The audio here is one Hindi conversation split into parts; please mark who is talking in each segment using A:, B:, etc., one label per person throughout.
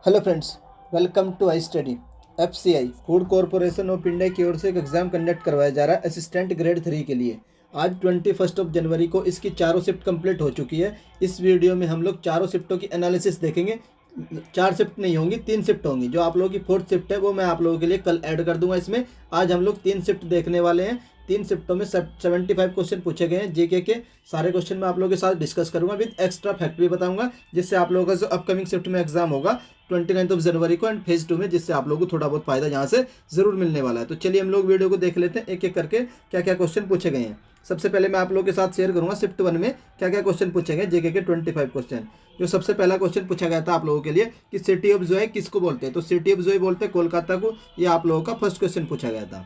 A: Hello friends, welcome to I study. FCI Food Corporation of India की ओर से एक एग्ज़ाम कंडक्ट करवाया जा रहा है असिस्टेंट ग्रेड 3 के लिए। आज 21 जनवरी को इसकी चारों शिफ्ट कंप्लीट हो चुकी है। इस वीडियो में हम लोग चारों शिफ्टों की एनालिसिस देखेंगे। 4 शिफ्ट नहीं होंगी, 3 शिफ्ट होंगी। जो आप लोगों की 4th शिफ्ट है वो मैं आप लोगों के लिए कल ऐड कर दूंगा इसमें। आज हम लोग 3 शिफ्ट देखने वाले हैं। 3 शिफ्टों में 75 क्वेश्चन पूछे गए हैं जीके के। सारे क्वेश्चन मैं आप लोगों के साथ डिस्कस करूंगा, विद एक्स्ट्रा फैक्ट भी बताऊंगा, जिससे आप लोगों का जो अपकमिंग शिफ्ट में एग्जाम होगा 29 जनवरी को एंड फेज 2 में, जिससे आप लोगों को थोड़ा बहुत फायदा यहाँ से जरूर मिलने वाला है। तो चलिए हम लोग वीडियो को देख लेते हैं एक एक करके क्या क्या क्वेश्चन पूछे गए हैं। सबसे पहले मैं आप लोगों के साथ शेयर करूंगा शिफ्ट 1 में क्या क्या क्वेश्चन पूछे गए जेके के 25 क्वेश्चन। जो सबसे पहला क्वेश्चन पूछा गया था आप लोगों के लिए कि सिटी ऑफ जॉय किसको बोलते हैं, तो सिटी ऑफ जॉय बोलते हैं कोलकाता को। ये आप लोगों का फर्स्ट क्वेश्चन पूछा गया था।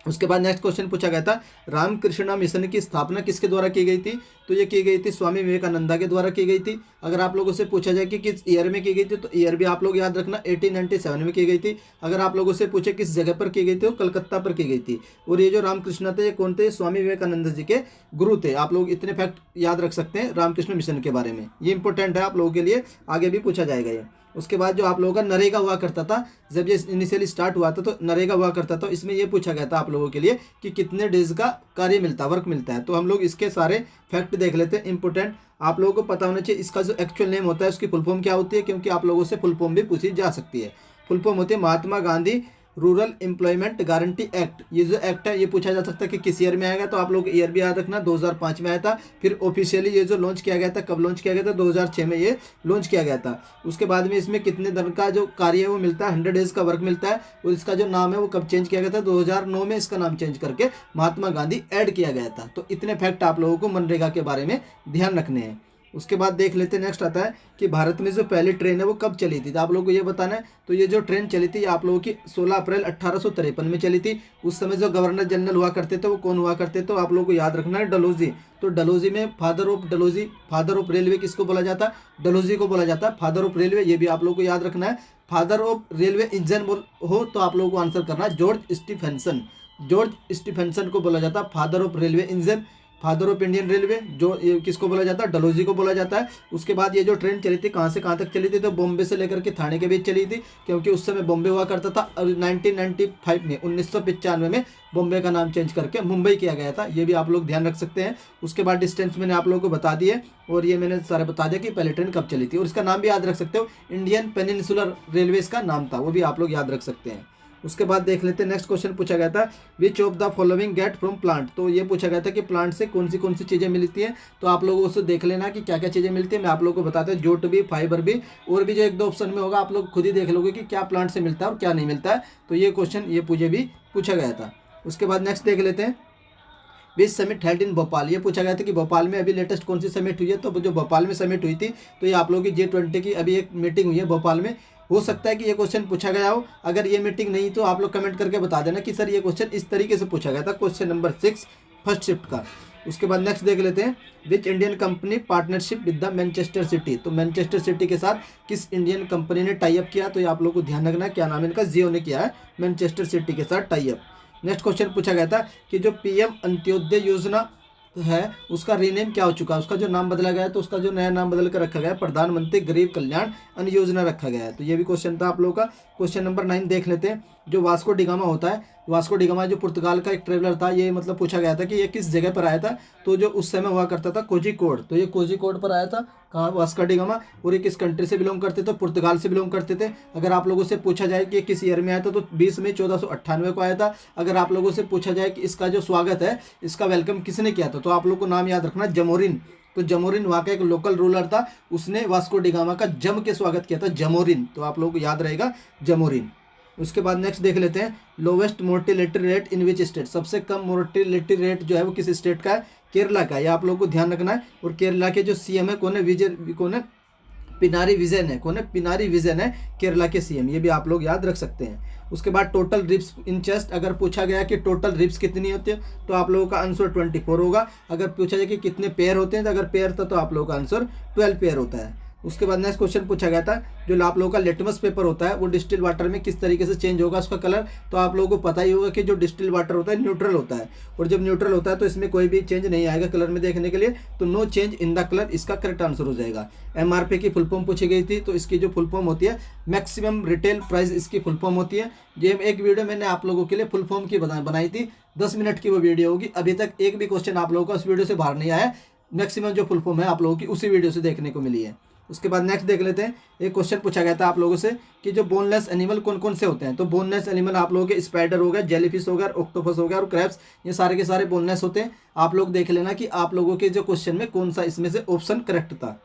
A: उसके बाद नेक्स्ट क्वेश्चन पूछा गया था रामकृष्ण मिशन की स्थापना किसके द्वारा की गई थी, तो ये की गई थी स्वामी विवेकानंदा के द्वारा की गई थी। अगर आप लोगों से पूछा जाए कि किस ईयर में की गई थी, तो ईयर भी आप लोग याद रखना 1897 में की गई थी। अगर आप लोगों से पूछे किस जगह पर की गई थी, तो कलकत्ता पर की गई थी। और ये जो रामकृष्ण थे ये कौन थे, स्वामी विवेकानंद जी के गुरु थे। आप लोग इतने फैक्ट याद रख सकते हैं रामकृष्ण मिशन के बारे में, ये इंपॉर्टेंट है आप लोगों के लिए, आगे भी पूछा जाएगा ये। उसके बाद जो आप लोगों का नरेगा हुआ करता था, जब ये इनिशियली स्टार्ट हुआ था तो नरेगा हुआ करता था। इसमें ये पूछा गया था आप लोगों के लिए कि कितने डेज का कार्य मिलता है, वर्क मिलता है। तो हम लोग इसके सारे फैक्ट देख लेते हैं इंपॉर्टेंट। आप लोगों को पता होना चाहिए इसका जो एक्चुअल नेम होता है उसकी फुल फॉर्म क्या होती है, क्योंकि आप लोगों से फुल फॉर्म भी पूछी जा सकती है। फुल फॉर्म होती है Mahatma Gandhi rural employment guarantee act. ये जो एक्ट है ये पूछा जा सकता है कि किस ईयर में आएगा, तो आप लोग ईयर भी याद रखना 2005 में आया था। फिर ऑफिशियली ये जो लॉन्च किया गया था, कब लॉन्च किया गया था, 2006 में ये लॉन्च किया गया था। उसके बाद में इसमें कितने दिन का जो कार्य है वो मिलता है, 100 डेज का वर्क मिलता है। और इसका जो नाम है वो कब चेंज किया गया था, 2009 में इसका नाम चेंज करके महात्मा गांधी ऐड किया गया था। तो इतने फैक्ट आप लोगों को मनरेगा के बारे में ध्यान रखने हैं। उसके बाद देख लेते हैं, नेक्स्ट आता है कि भारत में जो पहली ट्रेन है वो कब चली थी, तो आप लोगों को ये बताना है। तो ये जो ट्रेन चली थी ये आप लोगों की 16 अप्रैल 1853 में चली थी। उस समय जो गवर्नर जनरल हुआ करते थे वो कौन हुआ करते थे, तो आप लोगों को याद रखना है डलहौजी। तो डलहौजी में father of Dalhousie, father of railway किसको बोला जाता है, डलहौजी को बोला जाता है फादर ऑफ रेलवे। ये भी आप लोगों को याद रखना है। फादर ऑफ रेलवे इंजन हो तो आप लोगों को आंसर करना है जॉर्ज स्टीफेंसन। जॉर्ज स्टीफेंसन को बोला जाता है father of railway engine. Father of Indian railway जो ये किसको बोला जाता है, डलहौजी को बोला जाता है। उसके बाद ये जो ट्रेन चली थी कहाँ से कहाँ तक चली थी, तो बॉम्बे से लेकर के थाने के बीच चली थी, क्योंकि उस समय बॉम्बे हुआ करता था। और 1995 में 1995 में बॉम्बे का नाम चेंज करके मुंबई किया गया था। ये भी आप लोग ध्यान रख सकते हैं। उसके बाद डिस्टेंस मैंने आप लोगों को बता दिए, और ये मैंने सारे बता दिया कि पहले ट्रेन कब चली थी। और इसका नाम भी याद रख सकते हो, इंडियन पेनिनसुलर रेलवे इसका नाम था, वो भी आप लोग याद रख सकते हैं। उसके बाद देख लेते हैं नेक्स्ट क्वेश्चन पूछा गया था which of the following get from plant. तो ये पूछा गया था कि प्लांट से कौन सी चीज़ें मिलती हैं। तो आप लोगों से देख लेना कि क्या क्या चीज़ें मिलती है। मैं आप लोगों को बताता हूँ, जूट भी, फाइबर भी, और भी जो एक दो ऑप्शन में होगा आप लोग खुद ही देख लोगे कि क्या प्लांट से मिलता है और क्या नहीं मिलता है। तो ये क्वेश्चन ये भी पूछा गया था। उसके बाद नेक्स्ट देख लेते हैं विच समिट हेल्ड इन भोपाल। ये पूछा गया था कि भोपाल में अभी लेटेस्ट कौन सी समिट हुई है। तो जो भोपाल में समिट हुई थी, तो ये आप लोगों की G20 की अभी एक मीटिंग हुई है भोपाल में। हो सकता है कि ये क्वेश्चन पूछा गया हो। अगर ये मीटिंग नहीं तो आप लोग कमेंट करके बता देना कि सर ये क्वेश्चन इस तरीके से पूछा गया था, क्वेश्चन नंबर 6 फर्स्ट शिफ्ट का। उसके बाद नेक्स्ट देख लेते हैं which Indian company partnership with the Manchester city. तो मैनचेस्टर सिटी के साथ किस इंडियन कंपनी ने टाई अप किया, तो ये आप लोग को ध्यान रखना है। क्या नाम है इनका, जियो ने किया है मैनचेस्टर सिटी के साथ टाई अप। नेक्स्ट क्वेश्चन पूछा गया था कि जो पीएम अंत्योदय योजना है उसका रीनेम क्या हो चुका है, उसका जो नाम बदला गया है, तो उसका जो नया नाम बदल कर रखा गया है प्रधानमंत्री गरीब कल्याण अन्न योजना रखा गया है। तो ये भी क्वेश्चन था आप लोगों का। क्वेश्चन नंबर 9 देख लेते हैं। जो वास्को डिगामा होता है, वास्को डिगामा जो पुर्तगाल का एक ट्रेवलर था, ये मतलब पूछा गया था कि ये किस जगह पर आया था। तो जो उस समय हुआ करता था कोझिकोड, तो ये कोझिकोड पर आया था। कहाँ, वास्को डिगामा। और ये किस कंट्री से बिलोंग करते थे, पुर्तगाल से बिलोंग करते थे। अगर आप लोगों से पूछा जाए कि किस ईयर में आया था, तो 20 मई 1498 को आया था। अगर आप लोगों से पूछा जाए कि इसका जो स्वागत है, इसका वेलकम किसने किया था, तो आप लोग को नाम याद रखना जमोरिन। तो जमोरिन वहाँ का एक लोकल रूलर था, उसने वास्को डिगामा का जम के स्वागत किया था, जमोरिन। तो आप लोगों को याद रहेगा जमोरिन। उसके बाद नेक्स्ट देख लेते हैं lowest mortality rate in which state. सबसे कम मोर्टेलिटी रेट जो है वो किस स्टेट का है, केरला का। ये आप लोगों को ध्यान रखना है। और केरला के जो सीएम है कौन है, पिनारी विजयन है। कौन है, पिनारी विजयन है केरला के सीएम। ये भी आप लोग याद रख सकते हैं। उसके बाद टोटल रिब्स इन चेस्ट, अगर पूछा गया कि टोटल रिब्स कितनी होती है, तो आप लोगों का आंसर 24 होगा। अगर पूछा जाए कि कितने पेयर होते हैं, तो अगर पेयर था तो आप लोगों का आंसर 12 पेयर होता है। उसके बाद नेक्स्ट क्वेश्चन पूछा गया था, जो आप लोगों का लिटमस पेपर होता है वो डिस्टिल वाटर में किस तरीके से चेंज होगा उसका कलर। तो आप लोगों को पता ही होगा कि जो डिस्टिल वाटर होता है न्यूट्रल होता है, और जब न्यूट्रल होता है तो इसमें कोई भी चेंज नहीं आएगा कलर में देखने के लिए, तो no change in the colour इसका करेक्ट आंसर हो जाएगा। MRP की फुल फॉर्म पूछी गई थी, तो इसकी जो फुल फॉर्म होती है मैक्सिमम रिटेल प्राइस इसकी फुल फॉर्म होती है। ये एक वीडियो मैंने आप लोगों के लिए फुल फॉर्म की बनाई थी, 10 मिनट की वो वीडियो होगी। अभी तक एक भी क्वेश्चन आप लोगों का उस वीडियो से बाहर नहीं आया, मैक्सिमम जो फुल फॉर्म है आप लोगों की उसी वीडियो से देखने को मिली है। उसके बाद नेक्स्ट देख लेते हैं, एक क्वेश्चन पूछा गया था आप लोगों से कि जो बोनलेस एनिमल कौन कौन से होते हैं। तो बोनलेस एनिमल आप लोगों के स्पाइडर हो गया, जेलीफिश हो गया, ऑक्टोपस हो गया और क्रैब्स, ये सारे के सारे बोनलेस होते हैं। आप लोग देख लेना कि आप लोगों के जो क्वेश्चन में कौन सा इसमें से ऑप्शन करेक्ट था।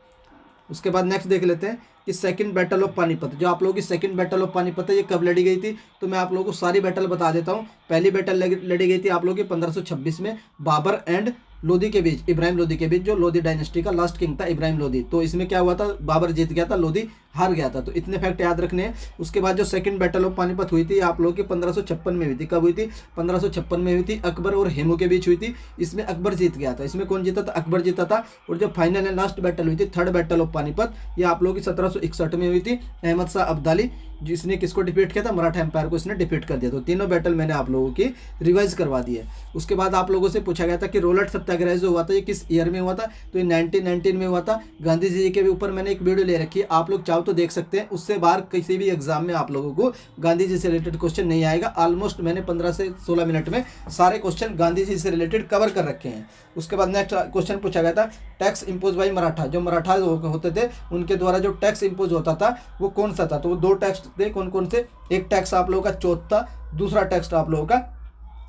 A: उसके बाद नेक्स्ट देख लेते हैं कि सेकंड बैटल ऑफ पानीपत, जो आप लोगों की सेकंड बैटल ऑफ पानीपत है ये कब लड़ी गई थी। तो मैं आप लोगों को सारी बैटल बता देता हूँ। पहली बैटल लड़ी गई थी आप लोगों की 1526 में बाबर एंड लोधी के बीच, इब्राहिम लोधी के बीच, जो लोधी डायनेस्टी का लास्ट किंग था इब्राहिम लोधी। तो इसमें क्या हुआ था, बाबर जीत गया था, लोधी हार गया था। तो इतने फैक्ट याद रखने हैं। उसके बाद जो सेकंड बैटल ऑफ पानीपत हुई थी आप लोगों की 1556 में हुई थी। कब हुई थी, 1556 में हुई थी, अकबर और हेमू के बीच हुई थी। इसमें अकबर जीत गया था। इसमें कौन जीता था, अकबर जीता था। और जो फाइनल एंड लास्ट बैटल हुई थी थर्ड बैटल ऑफ पानीपत, ये आप लोगों की 1761 में हुई थी। अहमद शाह अब्दाली जिसने किसको डिफीट किया था, मराठा एम्पायर को इसने डिफीट कर दिया। तो तीनों बैटल मैंने आप लोगों की रिवाइज करवा दी है। उसके बाद आप लोगों से पूछा गया था कि रोलट सत्याग्रह जो हुआ था ये किस ईयर में हुआ था। तो ये 1919 में हुआ था। गांधी जी के ऊपर मैंने एक वीडियो ले रखी है, आप लोग चाहो तो देख सकते हैं। उससे बाहर किसी भी एग्जाम में आप लोगों को गांधी जी से रिलेटेड क्वेश्चन नहीं आएगा। ऑलमोस्ट मैंने 15 से 16 मिनट में सारे क्वेश्चन गांधी जी से रिलेटेड कवर कर रखे हैं। उसके बाद नेक्स्ट क्वेश्चन पूछा गया था, टैक्स इम्पोज बाई मराठा, जो मराठा होते थे उनके द्वारा जो टैक्स इम्पोज होता था वो कौन सा था। तो वो दो टैक्स थे, कौन कौन से। एक टैक्स आप लोगों का चौथ था, दूसरा टैक्स आप लोगों का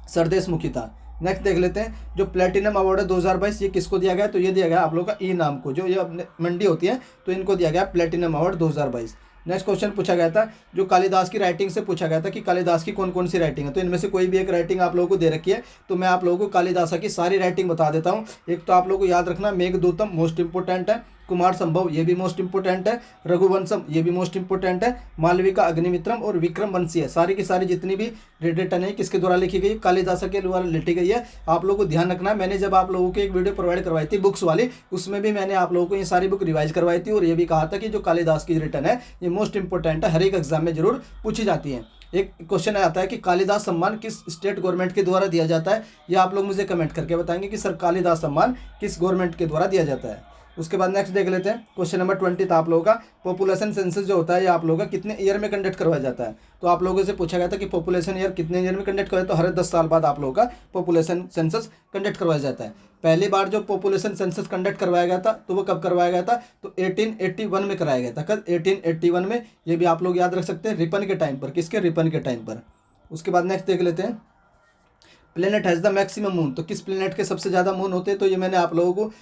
A: सरदेशमुखी था। नेक्स्ट देख लेते हैं, जो प्लेटिनम अवार्ड है 2022 ये किसको दिया गया। तो ये दिया गया आप लोगों का ई नाम को, जो ये अपने मंडी होती है तो इनको दिया गया प्लेटिनम अवार्ड 2022। नेक्स्ट क्वेश्चन पूछा गया था, जो कालिदास की राइटिंग से पूछा गया था कि कालिदास की कौन कौन सी राइटिंग है। तो इनमें से कोई भी एक राइटिंग आप लोगों को दे रखी है, तो मैं आप लोगों को कालिदास की सारी राइटिंग बता देता हूँ। एक तो आप लोगों को याद रखना, मेघदूतम मोस्ट इंपोर्टेंट है, कुमार संभव ये भी मोस्ट इंपोर्टेंट है, रघुवंशम ये भी मोस्ट इंपोर्टेंट है, मालविका अग्निमित्रम और विक्रम वंशी है। सारी की सारी जितनी भी रिटर्न है किसके द्वारा लिखी गई, कालिदास के द्वारा लिखी गई है। आप लोगों को ध्यान रखना, मैंने जब आप लोगों को एक वीडियो प्रोवाइड करवाई थी बुक्स वाली, उसमें भी मैंने आप लोगों को ये सारी बुक रिवाइज करवाई थी और ये भी कहा था कि जो कालिदास की रिटर्न है ये मोस्ट इंपोर्टेंट है, हर एक एग्जाम में जरूर पूछी जाती है। एक क्वेश्चन आता है कि कालिदास सम्मान किस स्टेट गवर्नमेंट के द्वारा दिया जाता है। ये आप लोग मुझे कमेंट करके बताएंगे कि सर कालिदास सम्मान किस गवर्नमेंट के द्वारा दिया जाता है। उसके बाद नेक्स्ट देख लेते हैं, क्वेश्चन नंबर 20 था आप लोगों का, पॉपुलेशन सेंसस जो होता है ये आप लोगों का कितने ईयर में कंडक्ट करवाया जाता है। तो आप लोगों से पूछा गया था कि पॉपुलेशन ईयर कितने ईयर में कंडक्ट करवाया। तो हर 10 साल बाद आप लोगों का पॉपुलेशन सेंसस कंडक्ट करवाया जाता है। पहली बार जो पॉपुलेशन सेंसस कंडक्ट करवाया गया था तो वो कब करवाया गया था, तो 1881 में कराया गया था। कब, 1881 में। ये भी आप लोग याद रख सकते हैं, रिपन के टाइम पर। किसके, रिपन के टाइम पर। उसके बाद नेक्स्ट देख लेते हैं, planet has the maximum moon, तो किस प्लेनेट के सबसे ज़्यादा मून होते हैं। तो ये मैंने आप लोगों को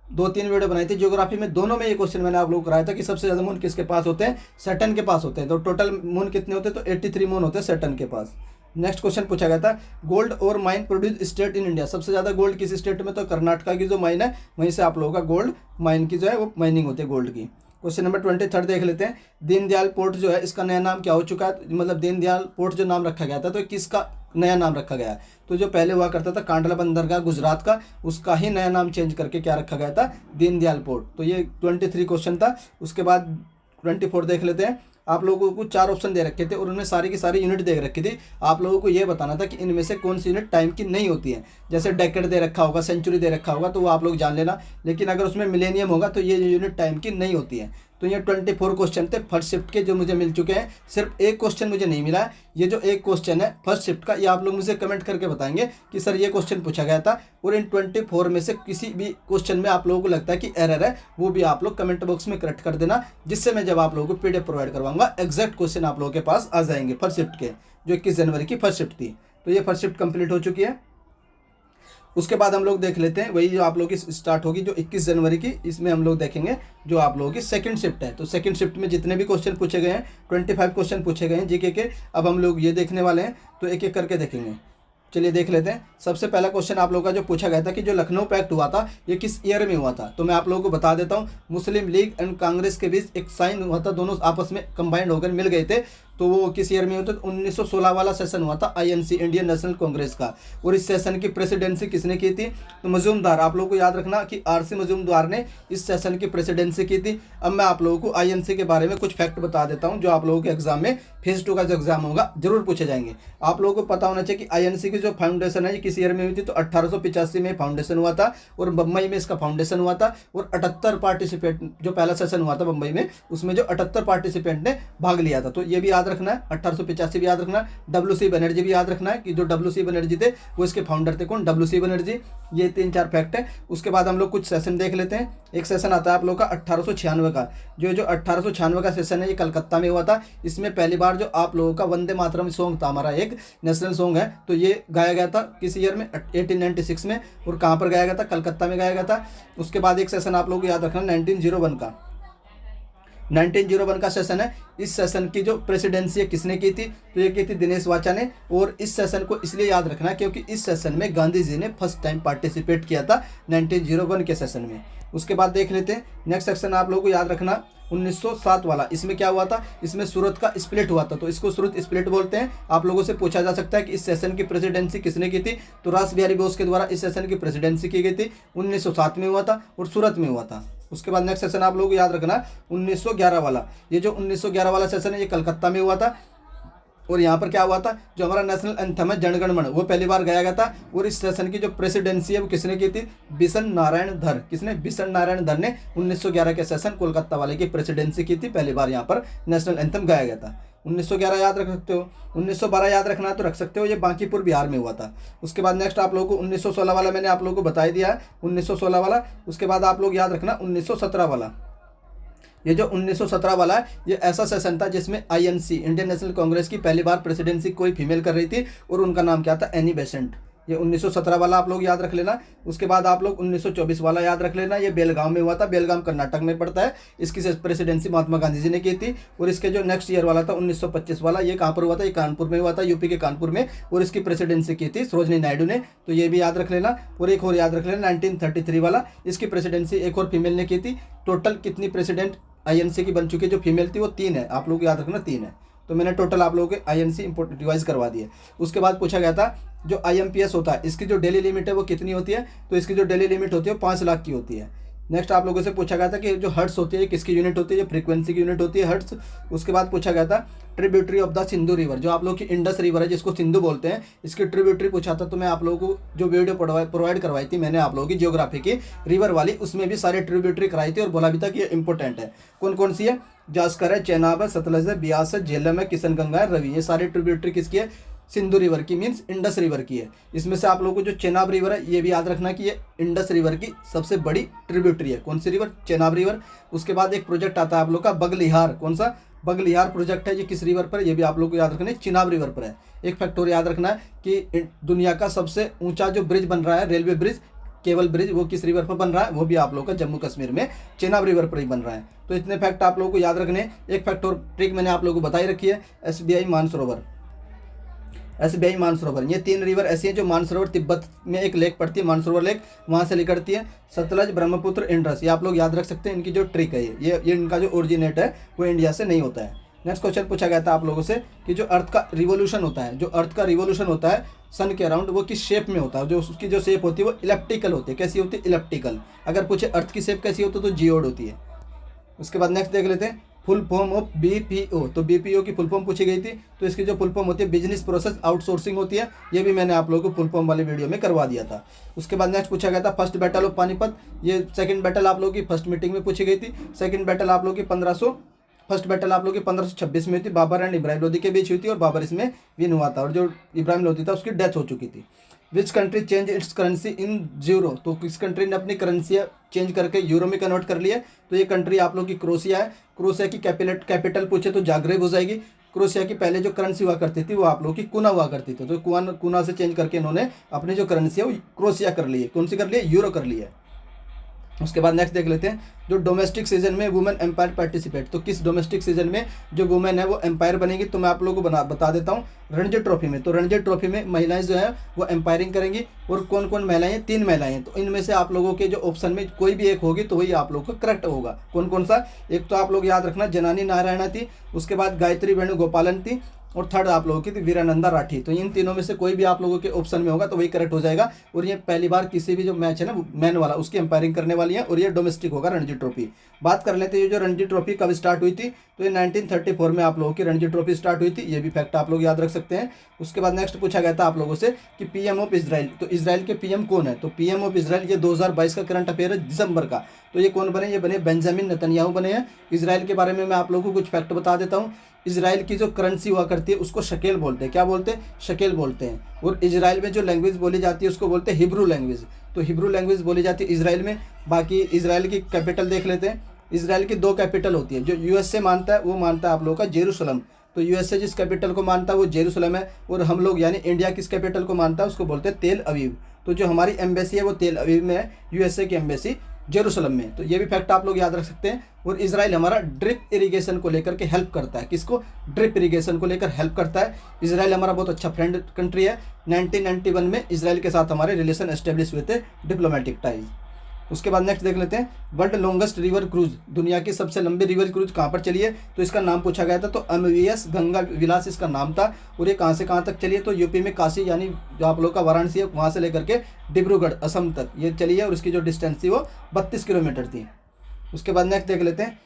A: 2-3 वीडियो बनाई थी ज्योग्राफी में, दोनों में ये क्वेश्चन मैंने आप लोगों को कराया था कि सबसे ज़्यादा मून किसके पास होते हैं, सैटर्न के पास होते हैं। तो टोटल मून कितने होते हैं, तो 83 मून होते हैं सैटर्न के पास। नेक्स्ट क्वेश्चन पूछा गया था, गोल्ड और mine produce state in India, सबसे ज़्यादा गोल्ड किस स्टेट में। तो कर्नाटका की जो माइन है वहीं से आप लोगों का गोल्ड माइन की जो है वो माइनिंग होती है गोल्ड की। क्वेश्चन नंबर 23 देख लेते हैं, दीनदयाल पोर्ट जो है इसका नया नाम क्या हो चुका है। मतलब दीनदयाल पोर्ट जो नाम रखा गया था तो किसका नया नाम रखा गया है। तो जो पहले हुआ करता था कांडला बंदरगाह गुजरात का, उसका ही नया नाम चेंज करके क्या रखा गया था, दीनदयाल पोर्ट। तो ये 23 क्वेश्चन था। उसके बाद 24 देख लेते हैं, आप लोगों को 4 ऑप्शन दे रखे थे और उन्होंने सारी की सारी यूनिट दे रखी थी। आप लोगों को ये बताना था कि इनमें से कौन सी यूनिट टाइम की नहीं होती है। जैसे डेकेड दे रखा होगा, सेंचुरी दे रखा होगा तो वो आप लोग जान लेना, लेकिन अगर उसमें मिलेनियम होगा तो ये यूनिट टाइम की नहीं होती है। तो ये 24 क्वेश्चन थे फर्स्ट शिफ्ट के जो मुझे मिल चुके हैं। सिर्फ एक क्वेश्चन मुझे नहीं मिला है, ये जो एक क्वेश्चन है फर्स्ट शिफ्ट का, ये आप लोग मुझे कमेंट करके बताएंगे कि सर ये क्वेश्चन पूछा गया था। और इन 24 में से किसी भी क्वेश्चन में आप लोगों को लगता है कि एरर है, वो भी आप लोग कमेंट बॉक्स में करेक्ट कर देना, जिससे मैं जब आप लोगों को PDF प्रोवाइड करवाऊंगा एग्जैक्ट क्वेश्चन आप लोगों के पास आ जाएंगे फर्स्ट शिफ्ट के, जो 21 जनवरी की फर्स्ट शिफ्ट थी। तो ये फर्स्ट शिफ्ट कंप्लीट हो चुकी है। उसके बाद हम लोग देख लेते हैं वही जो आप लोगों की स्टार्ट होगी जो 21 जनवरी की, इसमें हम लोग देखेंगे जो आप लोगों की सेकंड शिफ्ट है। तो सेकंड शिफ्ट में जितने भी क्वेश्चन पूछे गए हैं 25 क्वेश्चन पूछे गए हैं जीके के। अब हम लोग ये देखने वाले हैं, तो एक एक करके देखेंगे। चलिए देख लेते हैं। सबसे पहला क्वेश्चन आप लोगों का जो पूछा गया था कि जो लखनऊ पैक्ट हुआ था ये किस ईयर में हुआ था। तो मैं आप लोगों को बता देता हूँ, मुस्लिम लीग एंड कांग्रेस के बीच एक साइन हुआ था, दोनों आपस में कंबाइंड होकर मिल गए थे। तो वो किस ईयर में होता है? 1916 वाला सेशन हुआ था आईएनसी, इंडियन नेशनल कांग्रेस का। और इस सेशन की प्रेसिडेंसी किसने की थी? तो मजूमदार। आप लोगों को याद रखना कि आरसी मजूमदार ने इस सेशन की प्रेसिडेंसी की थी। अब मैं आप लोगों को आईएनसी के बारे में कुछ फैक्ट बता देता हूं जो आप लोगों के एग्जाम में फेज 2 का जो एग्जाम होगा जरूर पूछे जाएंगे। आप लोगों को पता होना चाहिए कि आईएनसी की जो फाउंडेशन है ये किस ईयर में हुई थी? तो 1885 में फाउंडेशन हुआ था और बम्बई में इसका फाउंडेशन हुआ था। और 78 पार्टिसिपेंट, जो पहला सेशन हुआ था बम्बई में, उसमें जो 78 पार्टिसिपेंट ने भाग लिया था। तो ये भी याद रखना है, 1885 भी याद रखना है। डब्ल्यू.सी. बनर्जी भी याद रखना है कि जो डब्ल्यू.सी. बनर्जी थे वो इसके फाउंडर थे। कौन? डब्ल्यू.सी. बनर्जी। ये 3-4 फैक्ट है। उसके बाद हम लोग कुछ सेशन देख लेते हैं। एक सेशन आता है आप लोग का 1896 का। जो 1896 का सेशन है ये कलकत्ता में हुआ था। इसमें पहली बार जो आप लोगों का वंदे मातरम सॉन्ग था, हमारा एक नेशनल सॉन्ग है, तो ये गाया गया था किस ईयर में? 1896 में। और कहाँ पर गाया गया था? कलकत्ता में गाया गया था। उसके बाद एक सेशन आप लोग को याद रखना 1901 का। 1901 का सेशन है। इस सेशन की जो प्रेसिडेंसी है किसने की थी? तो ये की थी दिनेश वाचा ने। और इस सेशन को इसलिए याद रखना क्योंकि इस सेशन में गांधी जी ने फर्स्ट टाइम पार्टिसिपेट किया था 1901 के सेशन में। उसके बाद देख लेते हैं नेक्स्ट सेक्शन। आप लोगों को याद रखना 1907 वाला। इसमें क्या हुआ था? इसमें सूरत का स्प्लिट हुआ था, तो इसको सूरत स्प्लिट बोलते हैं। आप लोगों से पूछा जा सकता है कि इस सेशन की प्रेसिडेंसी किसने की थी? तो रास बिहारी बोस के द्वारा इस सेशन की प्रेसिडेंसी की गई थी। 1907 में हुआ था और सूरत में हुआ था। उसके बाद नेक्स्ट सेशन आप लोगों को याद रखना 1911 वाला। ये जो 1911 वाला सेशन है ये कलकत्ता में हुआ था। और यहाँ पर क्या हुआ था? जो हमारा नेशनल एंथम है जन गण मन, वो पहली बार गाया गया था। और इस सेशन की जो प्रेसिडेंसी है वो किसने की थी? बिशन नारायण धर। किसने? बिशन नारायण धर ने 1911 के सेशन कोलकाता वाले की प्रेसिडेंसी की थी। पहली बार यहाँ पर नेशनल एंथम गाया गया था। 1911 याद रख सकते हो। 1912 याद रखना है तो रख सकते हो, ये बांकीपुर बिहार में हुआ था। उसके बाद नेक्स्ट आप लोगों को 1916 वाला मैंने आप लोगों को बता दिया है, 1916 वाला। उसके बाद आप लोग याद रखना 1917 वाला। ये जो 1917 वाला है ये ऐसा सेशन था जिसमें आईएनसी, इंडियन नेशनल कांग्रेस की पहली बार प्रेसिडेंसी कोई फीमेल कर रही थी और उनका नाम क्या था? Annie Besant. ये 1917 वाला आप लोग याद रख लेना। उसके बाद आप लोग 1924 वाला याद रख लेना। ये बेलगांव में हुआ था। बेलगांव कर्नाटक में पड़ता है। इसकी प्रेसिडेंसी महात्मा गांधी जी ने की थी। और इसके जो नेक्स्ट ईयर वाला था 1925 वाला, ये कहाँ पर हुआ था? ये कानपुर में हुआ था, यूपी के कानपुर में। और इसकी प्रेसिडेंसी की थी सरोजनी नायडू ने। तो ये भी याद रख लेना। और एक और याद रख लेना 1933 वाला, इसकी प्रेसिडेंसी एक और फीमेल ने की थी। टोटल कितनी प्रेसिडेंट आईएनसी की बन चुकी है जो फीमेल थी? वो 3 है। आप लोग याद रखना 3 है। तो मैंने टोटल आप लोगों के आईएनसी इंपोर्ट रिवाइज करवा दिए। उसके बाद पूछा गया था जो आईएमपीएस होता है इसकी जो डेली लिमिट है वो कितनी होती है? तो इसकी जो डेली लिमिट होती है 5 लाख की होती है। नेक्स्ट आप लोगों से पूछा गया था कि जो हर्ट्स होती है ये किसकी यूनिट होती है? ये फ्रीक्वेंसी की यूनिट होती है, हर्ट्स। उसके बाद पूछा गया था tributary of the Sindhu river, जो आप लोग की इंडस रिवर है जिसको सिंधु बोलते हैं, इसकी ट्रिब्यूटरी पूछा था। तो मैं आप लोगों को जो वीडियो प्रोवाइड करवाई थी मैंने आप लोगों की जियोग्राफी की रिवर वाली, उसमें भी सारी ट्रिब्यूटरी कराई थी और बोला भी था कि ये इंपॉर्टेंट है। कौन कौन सी है? जास्कर है, चेनाब है, सतलज है, ब्यास है, झेलम है, किशनगंगा है, रवि। ये सारी ट्रिब्यूटरी किसकी है? सिंधु रिवर की, मीन्स इंडस रिवर की है। इसमें से आप लोगों को जो चेनाब रिवर है ये भी याद रखना कि ये इंडस रिवर की सबसे बड़ी ट्रिब्यूटरी है। कौन सी रिवर? चेनाब रिवर। उसके बाद एक प्रोजेक्ट आता है आप लोग का बगलिहार। कौन सा? बगलिहार प्रोजेक्ट है। ये किस रिवर पर? ये भी आप लोग को याद रखना है, चिनाब रिवर पर है। एक फैक्टर याद रखना है कि दुनिया का सबसे ऊंचा जो ब्रिज बन रहा है, रेलवे ब्रिज, केबल ब्रिज, वो किस रिवर पर बन रहा है? वो भी आप लोग का जम्मू कश्मीर में चेनाब रिवर पर ही बन रहा है। तो इतने फैक्ट आप लोगों को याद रखने। एक फैक्ट और ट्रिक मैंने आप लोगों को बताई रखी है, एसबीआई मानसरोवर। एसबीआई मानसरोवर, ये 3 रिवर ऐसी हैं जो मानसरोवर, तिब्बत में एक लेक पड़ती है मानसरोवर लेक, वहाँ से निकलती है। सतलज, ब्रह्मपुत्र, इंडस, ये आप लोग याद रख सकते हैं। इनकी जो ट्रिक है ये इनका जो ओरिजिनेट है वो इंडिया से नहीं होता है। नेक्स्ट क्वेश्चन पूछा गया था आप लोगों से कि जो अर्थ का रिवोल्यूशन होता है, जो अर्थ का रिवोल्यूशन होता है सन के अराउंड, वो किस शेप में होता है? जो उसकी जो शेप होती है वो इलेप्टिकल होती है। कैसी होती है? इलेप्टिकल। अगर पूछे अर्थ की शेप कैसी होती है तो जियोड होती है। उसके बाद नेक्स्ट देख लेते हैं फुल फॉर्म ऑफ बीपीओ। तो बीपीओ की फुल फॉर्म पूछी गई थी, तो इसकी जो फुल फॉर्म होती है बिजनेस प्रोसेस आउटसोर्सिंग होती है। ये भी मैंने आप लोगों को फुल फॉर्म वाले वीडियो में करवा दिया था। उसके बाद नेक्स्ट पूछा गया था फर्स्ट बैटल ऑफ पानीपत। ये सेकंड बैटल आप लोगों की फर्स्ट मीटिंग में पूछी गई थी। सेकंड बैटल आप लोगों की फर्स्ट बैटल आप लोग की 1526 में हुई थी। बाबर एंड इब्राहिम लोदी के बीच हुई थी और बाबर इसमें विन हुआ था और जो इब्राहिम लोदी था उसकी डेथ हो चुकी थी। Which country change it's currency in euro. तो किस कंट्री ने अपनी करेंसी चेंज करके यूरो में कन्वर्ट कर लिया? तो ये कंट्री आप लोग की क्रोशिया है। क्रोशिया की कैपिटल पूछे तो जाग्रेब हो जाएगी। क्रोशिया की पहले जो करेंसी हुआ करती थी वो आप लोग की कुना हुआ करती थी, तो कुना से चेंज करके इन्होंने अपनी जो करेंसी है वो क्रोशिया कर ली है। कौन सी कर ली है? यूरो कर ली है। उसके बाद नेक्स्ट देख लेते हैं, जो डोमेस्टिक सीजन में वुमेन एम्पायर पार्टिसिपेट, तो किस डोमेस्टिक सीजन में जो वुमेन है वो एम्पायर बनेगी, तो मैं आप लोगों को बता देता हूँ। रणजी ट्रॉफी में, तो रणजी ट्रॉफी में महिलाएं जो है वो एम्पायरिंग करेंगी। और कौन कौन महिलाएं हैं? 3 महिलाएं हैं। तो इनमें से आप लोगों के जो ऑप्शन में कोई भी एक होगी तो वही आप लोगों को करेक्ट होगा। कौन कौन सा? एक तो आप लोग याद रखना, जनानी नारायणा थी, उसके बाद गायत्री वेणुगोपालन थी, और थर्ड आप लोगों की थी वीरानंदा राठी। तो इन तीनों में से कोई भी आप लोगों के ऑप्शन में होगा तो वही करेक्ट हो जाएगा। और ये पहली बार किसी भी जो मैच है ना मैन वाला उसकी एम्पायरिंग करने वाली है, और ये डोमेस्टिक होगा रणजी ट्रॉफी। बात कर लेते हैं ये जो रणजी ट्रॉफी कब स्टार्ट हुई थी, तो ये 1934 में आप लोगों की रणजी ट्रॉफी स्टार्ट हुई थी। ये भी फैक्ट आप लोग याद रख सकते हैं। उसके बाद नेक्स्ट पूछा गया था आप लोगों से कि पीएम ऑफ इजराइल, तो इजराइल के पीएम कौन है? तो पीएम ऑफ इजराइल ये 2022 का करंट अफेयर है दिसंबर का। तो ये कौन बने? ये बने बेंजामिन नेतन्याहू बने हैं। इजराइल के बारे में मैं आप लोगों को कुछ फैक्ट बता देता हूँ। इजराइल की जो करेंसी हुआ करती है उसको शकेल बोलते हैं। क्या बोलते हैं? शकेल बोलते हैं। और इजराइल में जो लैंग्वेज बोली जाती है उसको बोलते हैं हिब्रू लैंग्वेज। तो हिब्रू लैंग्वेज बोली जाती है इजराइल में। बाकी इजराइल की कैपिटल देख लेते हैं। इजराइल की 2 कैपिटल होती है। जो यूएसए मानता है वो मानता है आप लोगों का जेरूसलम। तो यूएसए जिस कैपिटल को मानता है वो जेरूसलम है। और हम लोग यानी इंडिया किस कैपिटल को मानता है उसको बोलते हैं तेल अवीव। तो जो हमारी एम्बेसी है वो तेल अवीव में है, यूएसए की एम्बेसी जेरूसलम में। तो ये भी फैक्ट आप लोग याद रख सकते हैं। और इजराइल हमारा ड्रिप इरिगेशन को लेकर के हेल्प करता है। किसको? ड्रिप इरिगेशन को लेकर हेल्प करता है। इजराइल हमारा बहुत अच्छा फ्रेंड कंट्री है। 1991 में इजराइल के साथ हमारे रिलेशन एस्टेब्लिश हुए थे, डिप्लोमेटिक टाइज। उसके बाद नेक्स्ट देख लेते हैं, वर्ल्ड लॉन्गेस्ट रिवर क्रूज, दुनिया की सबसे लंबी रिवर क्रूज कहाँ पर चली है? तो इसका नाम पूछा गया था। तो एमवीएस गंगा विलास इसका नाम था। और ये कहाँ से कहाँ तक चली है? तो यूपी में काशी यानी जो आप लोग का वाराणसी है वहाँ से लेकर के डिब्रूगढ़ असम तक ये चली है। और इसकी जो डिस्टेंस थी वो 32 किलोमीटर थी। उसके बाद नेक्स्ट देख लेते हैं,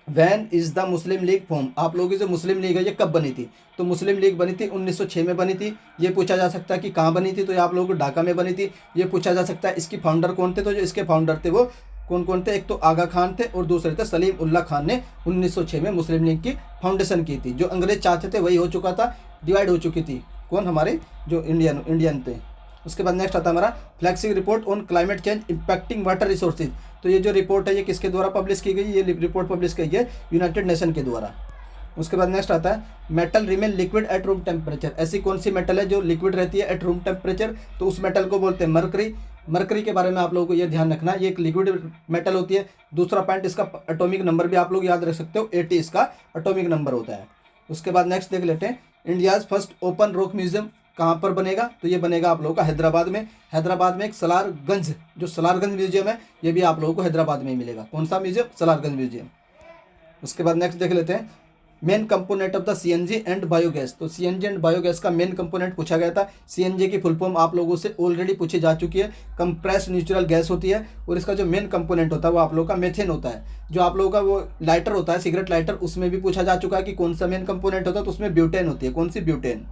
A: van is the Muslim league form, आप लोगों की जो मुस्लिम लीग है ये कब बनी थी? तो मुस्लिम लीग बनी थी 1906 में बनी थी। ये पूछा जा सकता है कि कहाँ बनी थी, तो ये आप लोगों को ढाका में बनी थी। ये पूछा जा सकता है इसकी फाउंडर कौन थे, तो जो इसके फाउंडर थे वो कौन कौन थे? एक तो आगा खान थे और दूसरे थे सलीम उल्लाह खान ने 1906 में मुस्लिम लीग की फाउंडेशन की थी। जो अंग्रेज चाहते थे वही हो चुका था, डिवाइड हो चुकी थी। कौन? हमारे जो इंडियन थे। उसके बाद नेक्स्ट आता है हमारा flagship report on climate change impacting water resources. तो ये जो रिपोर्ट है ये किसके द्वारा पब्लिश की गई? ये रिपोर्ट पब्लिश की गई है यूनाइटेड नेशन के द्वारा। उसके बाद नेक्स्ट आता है metal remain liquid at room temperature, ऐसी कौन सी मेटल है जो लिक्विड रहती है एट रूम टेम्परेचर? तो उस मेटल को बोलते हैं मरकरी। मरकरी के बारे में आप लोगों को ये ध्यान रखना है, ये एक लिक्विड मेटल होती है। दूसरा पॉइंट, इसका एटॉमिक नंबर भी आप लोग याद रख सकते हो, 80 इसका एटॉमिक नंबर होता है। उसके बाद नेक्स्ट देख लेते हैं, India's first open rock museum कहाँ पर बनेगा? तो ये बनेगा आप लोगों का हैदराबाद में। हैदराबाद में एक सलारगंज, जो सलारगंज म्यूजियम है ये भी आप लोगों को हैदराबाद में ही मिलेगा। कौन सा म्यूजियम? सलारगंज म्यूजियम। उसके बाद नेक्स्ट देख लेते हैं, main component of the CNG and biogas. तो सीएनजी एंड बायोगैस का मेन कंपोनेंट पूछा गया था। सीएनजी की फुल फॉर्म आप लोगों से ऑलरेडी पूछी जा चुकी है, कंप्रेस्ड नेचुरल गैस होती है। और इसका जो मेन कंपोनेंट होता है वो आप लोगों का मेथेन होता है। जो आप लोगों का वो लाइटर होता है, सिगरेट लाइटर, उसमें भी पूछा जा चुका है कि कौन सा मेन कंपोनेंट होता है, तो उसमें ब्यूटेन होती है। कौन सी? ब्यूटेन।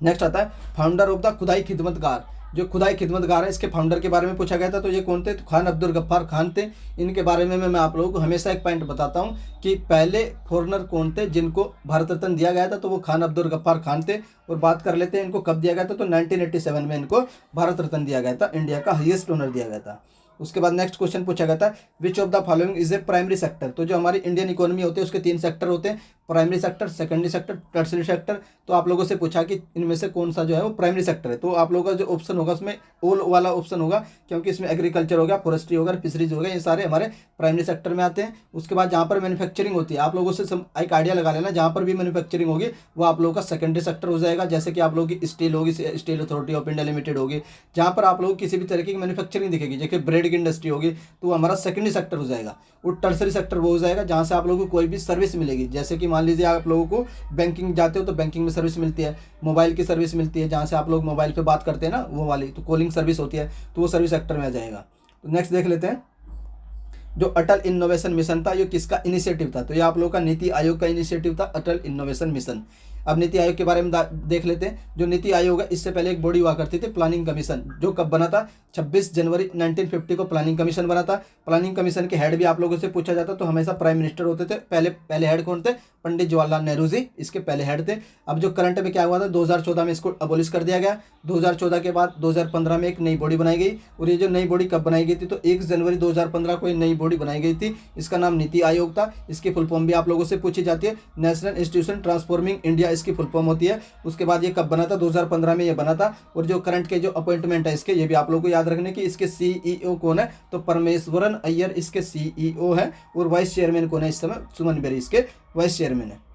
A: नेक्स्ट आता है फाउंडर ऑफ द खुदाई खिदमतगार, जो खुदाई खिदमतगार है इसके फाउंडर के बारे में पूछा गया था। तो ये कौन थे? तो खान अब्दुल गफ्फार खान थे। इनके बारे में मैं आप लोगों को हमेशा एक पॉइंट बताता हूँ कि पहले फॉरेनर कौन थे जिनको भारत रत्न दिया गया था, तो वो खान अब्दुल गफ्फार खान थे। और बात कर लेते हैं इनको कब दिया गया था, तो 1987 में इनको भारत रत्न दिया गया था, इंडिया का हाईएस्ट ऑनर दिया गया था। उसके बाद नेक्स्ट क्वेश्चन पूछा गया था, which of the following is a primary sector. तो जो हमारी इंडियन इकोनॉमी होती है उसके 3 सेक्टर होते हैं, primary sector, secondary sector, tertiary sector. तो आप लोगों से पूछा कि इनमें से कौन सा जो है वो प्राइमरी सेक्टर है। तो आप लोगों का जो ऑप्शन होगा उसमें ऑल वाला ऑप्शन होगा, क्योंकि इसमें एग्रीकल्चर हो गया, फॉरेस्ट्री हो गया, फिशरीज हो गया, ये सारे हमारे प्राइमरी सेक्टर में आते हैं। उसके बाद जहाँ पर मैन्युफैक्चरिंग होती है, आप लोगों से एक आइडिया लगा लेना, जहाँ पर भी मैन्युफैक्चरिंग होगी वो आप लोगों का सेकेंडरी सेक्टर हो जाएगा। जैसे कि आप लोगों की स्टील होगी, steel authority of India limited होगी, जहाँ पर आप लोगों को किसी भी तरीके की मैन्युफैक्चरिंग दिखेगी, जैसे ब्रेड की इंडस्ट्री होगी, तो हमारा सेकेंडरी सेक्टर हो जाएगा। और टर्सरी सेक्टर वो हो जाएगा जहाँ से आप लोगों को कोई भी सर्विस मिलेगी। जैसे कि मान लीजिए आप लोगों को बैंकिंग जाते हो तो बैंकिंग में सर्विस मिलती है, मोबाइल की सर्विस मिलती है, जहाँ से आप लोग मोबाइल पे बात करते हैं ना वो वाली, तो कॉलिंग सर्विस होती है, तो वो सर्विस सेक्टर में आ जाएगा। तो नेक्स्ट देख लेते हैं, जो अटल इनोवेशन मिशन था ये किसका इनिशिएटिव था? तो ये आप लोगों का नीति आयोग का इनिशिएटिव था, अटल इनोवेशन मिशन। अब नीति आयोग के बारे में देख लेते हैं। जो नीति आयोग है इससे पहले एक बॉडी हुआ करती थी, प्लानिंग कमीशन, जो कब बना था? 26 जनवरी 1950 को प्लानिंग कमीशन बना था। प्लानिंग कमीशन के हेड भी आप लोगों से पूछा जाता तो हमेशा प्राइम मिनिस्टर होते थे। पहले हेड कौन थे? पंडित जवाहरलाल नेहरू जी इसके पहले हेड थे। अब जो करंट में क्या हुआ था, 2014 में इसको अबोलिश कर दिया गया। 2014 के बाद 2015 में एक नई बॉडी बनाई गई। और ये जो नई बॉडी कब बनाई गई थी? तो 1 जनवरी 2015 को ये नई बॉडी बनाई गई थी। इसका नाम नीति आयोग था। इसकी फुल फॉर्म भी आप लोगों से पूछी जाती है, नेशनल इंस्टीट्यूशन ट्रांसफॉर्मिंग इंडिया इसकी फुल फॉर्म होती है। उसके बाद ये कब बना था, 2015 में ये बना था। और जो करंट के जो अपॉइंटमेंट है इसके, ये भी आप लोगों को याद रखने की, इसके सीईओ कौन है, तो परमेश्वरन अय्यर इसके सीईओ है। और वाइस चेयरमैन कौन है इस समय, सुमन बेरी इसके वाइस चेयरमैन है।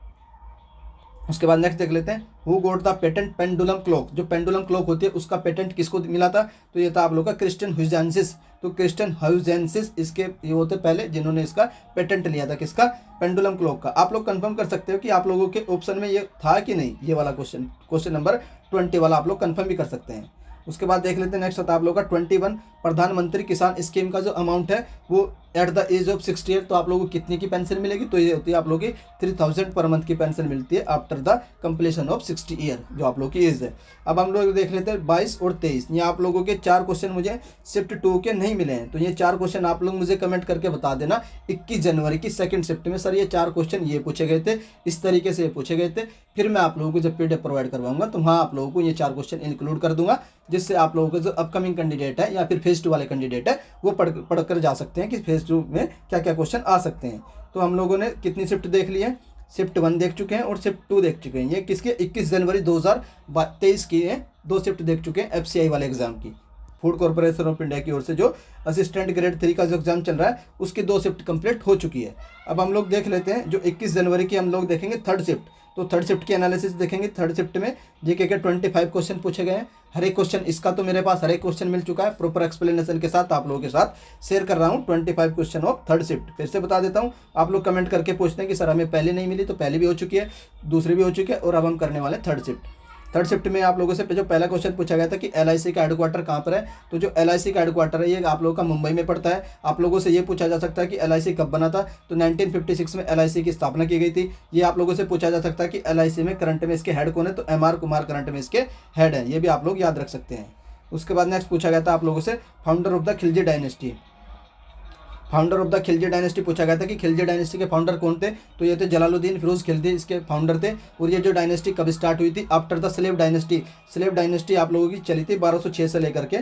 A: उसके बाद नेक्स्ट देख लेते हैं, who got the patent pendulum clock. जो पेंडुलम क्लॉक होती है उसका पेटेंट किसको मिला था, तो ये था आप लोग का क्रिस्टियन ह्यूजेंसिस। तो क्रिस्टियन ह्यूजेंसिस इसके ये होते पहले जिन्होंने इसका पेटेंट लिया था, किसका, पेंडुलम क्लॉक का। आप लोग कंफर्म कर सकते हो कि आप लोगों के ऑप्शन में ये था कि नहीं, ये वाला क्वेश्चन नंबर 20 वाला आप लोग कंफर्म भी कर सकते हैं। उसके बाद देख लेते हैं नेक्स्ट होता है आप लोग का 21, प्रधानमंत्री किसान स्कीम का जो अमाउंट है वो at the age of 60 year, तो आप लोगों को कितनी की पेंशन मिलेगी, तो ये होती है आप लोगों की 3000 पर मंथ की पेंशन मिलती है after the completion of 60 year, जो आप लोगों की एज है। अब हम लोग देख लेते हैं 22 और 23, ये आप लोगों के 4 क्वेश्चन मुझे शिफ्ट 2 के नहीं मिले हैं, तो ये 4 क्वेश्चन आप लोग मुझे कमेंट करके बता देना 21 जनवरी की सेकंड शिफ्ट में सर ये 4 क्वेश्चन ये पूछे गए थे, इस तरीके से पूछे गए थे। फिर मैं आप लोगों को जब पीडीएफ प्रोवाइड करवाऊंगा तो वहाँ आप लोगों को ये 4 क्वेश्चन इंक्लूड कर दूंगा, जिससे आप लोगों के जो अपकमिंग कैंडिडेट है या फिर फेज 2 वाले कैंडिडेट है वो पढ़ कर जा सकते हैं कि फेज 2 में क्या क्या क्वेश्चन आ सकते हैं। तो हम लोगों ने कितनी शिफ्ट देख ली है, शिफ्ट 1 देख चुके हैं और शिफ्ट 2 देख चुके हैं। ये किसके 21 जनवरी 2023 की है, 2 शिफ्ट देख चुके हैं एफसीआई वाले एग्जाम की। फूड कॉर्पोरेशन ऑफ इंडिया की ओर से जो असिस्टेंट ग्रेड 3 का जो एग्जाम चल रहा है उसकी 2 शिफ्ट कंप्लीट हो चुकी है। अब हम लोग देख लेते हैं जो 21 जनवरी की हम लोग देखेंगे थर्ड शिफ्ट। तो थर्ड शिफ्ट की एनालिसिस देखेंगे। थर्ड शिफ्ट में जीके के 25 क्वेश्चन पूछे गए हैं। हर एक क्वेश्चन इसका तो मेरे पास हर एक क्वेश्चन मिल चुका है, प्रॉपर एक्सप्लेनेशन के साथ आप लोगों के साथ शेयर कर रहा हूँ। 25 क्वेश्चन ऑफ थर्ड शिफ्ट फिर से बता देता हूँ। आप लोग कमेंट करके पूछते हैं कि सर हमें पहले नहीं मिली, तो पहले भी हो चुकी है, दूसरी भी हो चुकी है और अब हम करने वाले थर्ड शिफ्ट। थर्ड शिफ्ट में आप लोगों से जो पहला क्वेश्चन पूछा गया था कि एलआईसी का हेडक्वार्टर कहाँ पर है, तो जो एलआईसी का हेडक्वार्टर है ये आप लोगों का मुंबई में पड़ता है। आप लोगों से ये पूछा जा सकता है कि एलआईसी कब बना था, तो 1956 में एलआईसी की स्थापना की गई थी। ये आप लोगों से पूछा जा सकता है कि एलआईसी में करंट में इसके हेड कौन है, तो एमआर कुमार करंट में इसके हेड है, ये भी आप लोग याद रख सकते हैं। उसके बाद नेक्स्ट पूछा गया था आप लोगों से founder of the Khilji dynasty. Founder of the Khilji dynasty पूछा गया था कि खिलजी डायनेस्टी के फाउंडर कौन थे, तो ये थे जलालुद्दीन फिरोज खिलजी इसके फाउंडर थे। और ये जो डायनेस्टी कब स्टार्ट हुई थी, after the slave dynasty. Slave dynasty आप लोगों की चली थी 1206 से लेकर के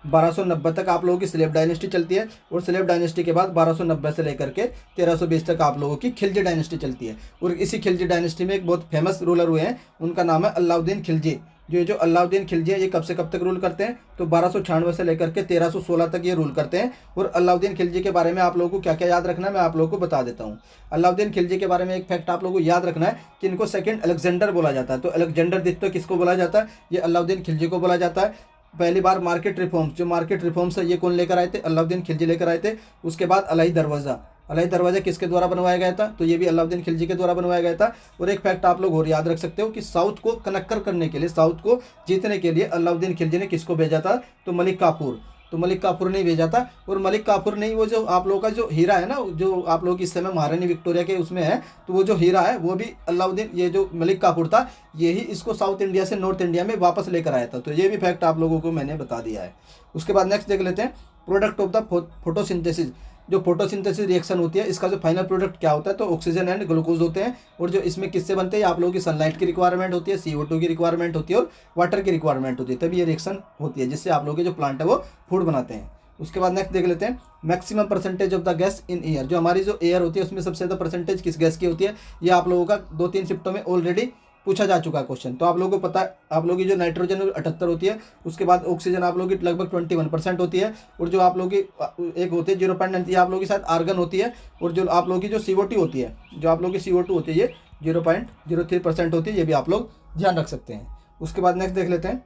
A: 1290 तक आप लोगों की स्लेव डायनेस्टी चलती है। और स्लेव डायनेस्टी के बाद 1290 से लेकर के 1320 तक आप लोगों की खिलजी डायनेस्टी चलती है। और इसी खिलजी डायनेस्टी में एक बहुत फेमस रूलर हुए हैं, उनका नाम है अलाउद्दीन खिलजी। जो अलाउद्दीन खिलजी है ये कब से कब तक रूल करते हैं, तो 1296 से लेकर के 1316 तक ये रूल करते हैं। और अलाउद्दीन खिलजी के बारे में आप लोगों को क्या क्या याद रखना है मैं आप लोगों को बता देता हूँ। अलाउद्दीन खिलजी के बारे में एक फैक्ट आप लोगों को याद रखना है कि इनको सेकंड अलेक्जेंडर बोला जाता है। तो अलेक्जेंडर द्वितीय किसको बोला जाता है, ये अलाउद्दीन खिलजी को बोला जाता है। पहली बार मार्केट रिफॉर्म्स, जो मार्केट रिफॉर्म्स है ये कौन लेकर आए थे, अलाउद्दीन खिलजी लेकर आए थे। उसके बाद अलाई दरवाज़ा, अलाई दरवाज़ा किसके द्वारा बनवाया गया था, तो ये भी अलाउद्दीन खिलजी के द्वारा बनवाया गया था। और एक फैक्ट आप लोग और याद रख सकते हो कि साउथ को कनेक्ट करने के लिए, साउथ को जीतने के लिए अलाउद्दीन खिलजी ने किसको भेजा था, तो मलिक काफूर। तो मलिक काफूर ने भेजा था। और मलिक काफूर नहीं, वो जो आप लोगों का जो हीरा है ना, जो आप लोग इस समय महारानी विक्टोरिया के उसमें है, तो वो जो हीरा है वो भी अलाउद्दीन, ये जो मलिक काफूर था यही इसको साउथ इंडिया से नॉर्थ इंडिया में वापस लेकर आया था। तो ये भी फैक्ट आप लोगों को मैंने बता दिया है। उसके बाद नेक्स्ट देख लेते हैं प्रोडक्ट ऑफ द फोटोसिंथेसिस। जो फोटोसिंथेसिस रिएक्शन होती है इसका जो फाइनल प्रोडक्ट क्या होता है, तो ऑक्सीजन एंड ग्लूकोज होते हैं। और जो इसमें किससे बनते हैं, आप लोगों की सनलाइट की रिक्वायरमेंट होती है, CO2 की रिक्वायरमेंट होती है और वाटर की रिक्वायरमेंट होती है, तभी ये रिएक्शन होती है जिससे आप लोगों के जो प्लांट है वो फूड बनाते हैं। उसके बाद नेक्स्ट देख लेते हैं maximum percentage of the gas in air. जो हमारी जो एयर होती है उसमें सबसे ज़्यादा परसेंटेज किस गैस की होती है, ये आप लोगों का 2-3 शिफ्टों में ऑलरेडी पूछा जा चुका है क्वेश्चन। तो आप लोगों को पता है, आप लोगों की जो नाइट्रोजन 78 होती है, उसके बाद ऑक्सीजन आप लोगों की लगभग 21% होती है। और जो आप लोगों की एक होती है 0.9 आप लोगों के साथ आर्गन होती है। और जो आप लोगों की जो CO2 होती है, जो आप लोगों की CO2 होती है ये 0.03% होती है, ये भी आप लोग ध्यान रख सकते हैं। उसके बाद नेक्स्ट देख लेते हैं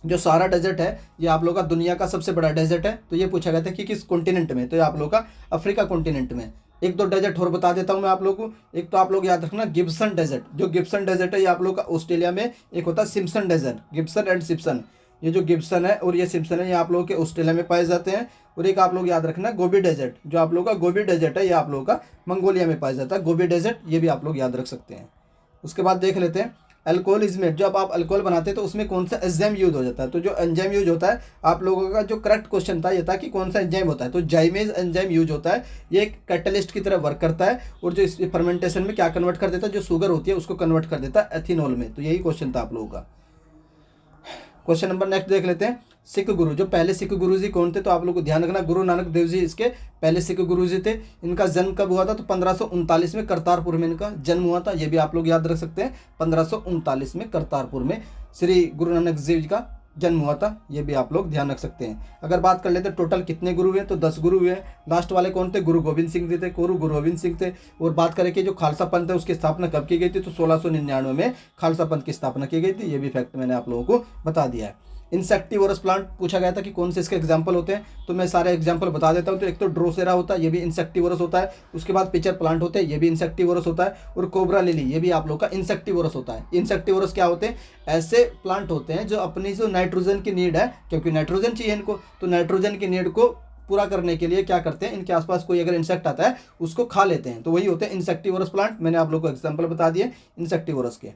A: जो सारा डेजर्ट है ये आप लोगों का दुनिया का सबसे बड़ा डेजर्ट है। तो ये पूछा गया था कि किस कॉन्टिनेंट में, तो ये आप लोगों का अफ्रीका कॉन्टिनेंट में। 1-2 डेजर्ट और बता देता हूँ मैं आप लोगों को। एक तो आप लोग याद रखना गिब्सन डेजर्ट। जो गिब्सन डेजर्ट है ये आप लोग का ऑस्ट्रेलिया में, एक होता है Simpson Desert, Gibson and Simpson. ये जो गिब्सन है और ये सिम्पसन है ये आप लोगों के ऑस्ट्रेलिया में पाए जाते हैं। और एक आप लोग याद रखना गोबी डेजर्ट। जो आप लोगों का गोबी डेजर्ट है ये आप लोगों का मंगोलिया में पाया जाता है, गोबी डेजर्ट, ये भी आप लोग याद रख सकते हैं। उसके बाद देख लेते हैं अल्कोहल इज मेड। जब आप अल्कोहल बनाते हैं तो उसमें कौन सा एंजाइम यूज हो जाता है, तो जो एंजाइम यूज होता है, आप लोगों का जो करेक्ट क्वेश्चन था ये था कि कौन सा एंजाइम होता है, तो जाइमेज एंजाइम यूज होता है। ये एक कैटलिस्ट की तरह वर्क करता है और जो इस फर्मेंटेशन में क्या कन्वर्ट कर देता है, जो शुगर होती है उसको कन्वर्ट कर देता है एथेनॉल में। तो यही क्वेश्चन था आप लोगों का। क्वेश्चन नंबर नेक्स्ट देख लेते हैं सिख गुरु, जो पहले सिख गुरु जी कौन थे, तो आप लोग को ध्यान रखना गुरु नानक देव जी इसके पहले सिख गुरु जी थे। इनका जन्म कब हुआ था, तो 1539 में करतारपुर में इनका जन्म हुआ था। ये भी आप लोग याद रख सकते हैं, 1539 में करतारपुर में श्री गुरु नानक देव जी का जन्म हुआ था। ये भी आप लोग ध्यान रख सकते हैं। अगर बात कर लेते हैं टोटल कितने गुरु हुए, तो 10 गुरु हुए। लास्ट वाले कौन थे, गुरु गोविंद सिंह जी थे, गुरु गोविंद सिंह थे। और बात करें कि जो खालसा पंथ है उसकी स्थापना कब की गई थी, तो 1699 में खालसा पंथ की स्थापना की गई थी। ये भी फैक्ट मैंने आप लोगों को बता दिया है। इंसेक्टिवोरस प्लांट पूछा गया था कि कौन से इसके एग्जाम्पल होते हैं, तो मैं सारे एग्जाम्पल बता देता हूँ। तो एक तो ड्रोसेरा होता है, ये भी इंसेक्टिवोरस होता है। उसके बाद पिचर प्लांट होते हैं, ये भी इंसेक्टिवोरस होता है। और कोबरा लिली, ये भी आप लोग का इंसेक्टिवोरस होता है। इंसेक्टिवोरस क्या होते हैं, ऐसे प्लांट होते हैं जो अपनी जो नाइट्रोजन की नीड है, क्योंकि नाइट्रोजन चाहिए इनको, तो नाइट्रोजन की नीड को पूरा करने के लिए क्या करते हैं, इनके आसपास कोई अगर इंसेक्ट आता है उसको खा लेते हैं, तो वही होते हैं इंसेक्टिवोरस प्लांट। मैंने आप लोग को एग्जाम्पल बता दिए इंसेक्टिवोरस के।